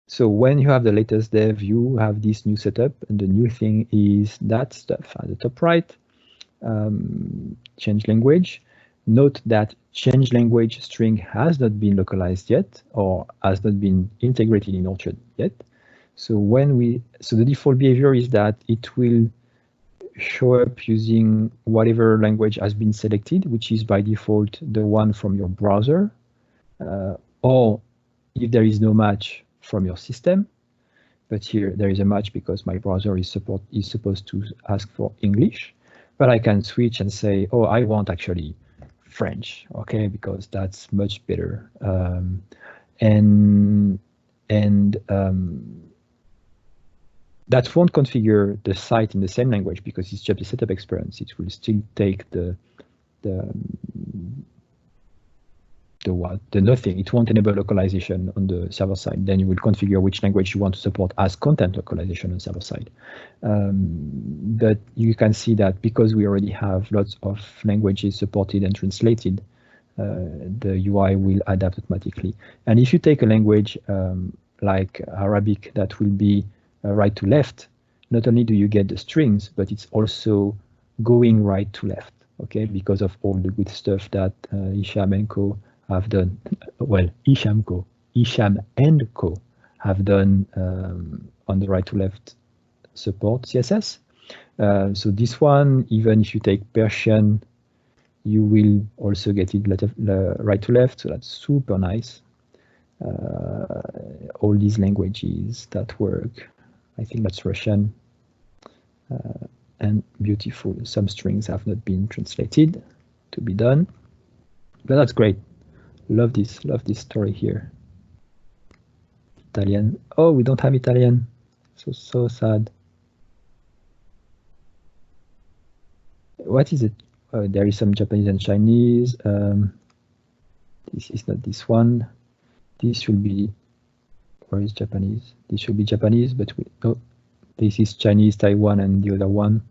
So when you have the latest dev, you have this new setup, and the new thing is that stuff at the top right, change language. Note that change language string has not been localized yet, or has not been integrated in Orchard yet. So the default behavior is that it will show up using whatever language has been selected, which is by default the one from your browser, or if there is no match, from your system. But here there is a match because my browser is supposed to ask for English, but I can switch and say, oh, I want actually French, okay, because that's much better. That won't configure the site in the same language because it's just a setup experience. It will still take the nothing. It won't enable localization on the server side. Then you will configure which language you want to support as content localization on server side. But you can see that because we already have lots of languages supported and translated, the UI will adapt automatically. And if you take a language like Arabic that will be right to left, not only do you get the strings, but it's also going right to left, okay, because of all the good stuff that Hicham and co have done. Well, Hicham and co have done on the right to left support CSS. So this one, even if you take Persian, you will also get it right to left. So that's super nice. All these languages that work. I think that's Russian. And beautiful. Some strings have not been translated to be done, but that's great. Love this story here. Italian. Oh, we don't have Italian. So sad. What is it? There is some Japanese and Chinese. This is not this one. This should be, where is Japanese? This should be Japanese, but this is Chinese, Taiwan, and the other one.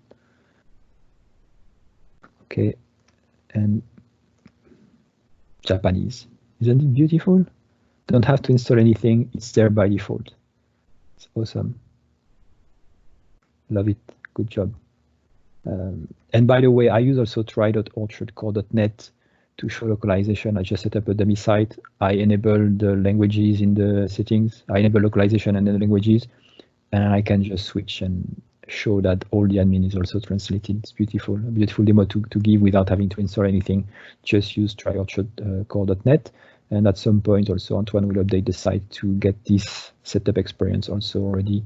Okay, and Japanese. Isn't it beautiful? Don't have to install anything. It's there by default. It's awesome. Love it. Good job. And by the way, I use also try.orchardcore.net to show localization. I just set up a dummy site. I enable the languages in the settings. I enable localization and the languages, and I can just switch and show that all the admin is also translated. It's beautiful, a beautiful demo to give without having to install anything. Just use try.orchardcore.net. And at some point also, Antoine will update the site to get this setup experience also already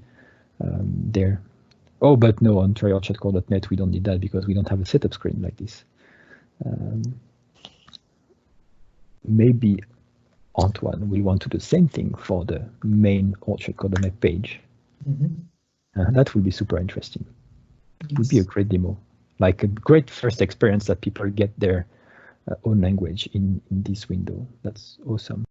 there. Oh, but no, on tryorchardcore.net, we don't need that because we don't have a setup screen like this. Maybe Antoine will want to do the same thing for the main orchardcore.net page. That would be super interesting. It would be a great demo, like a great first experience that people get their own language in this window. That's awesome.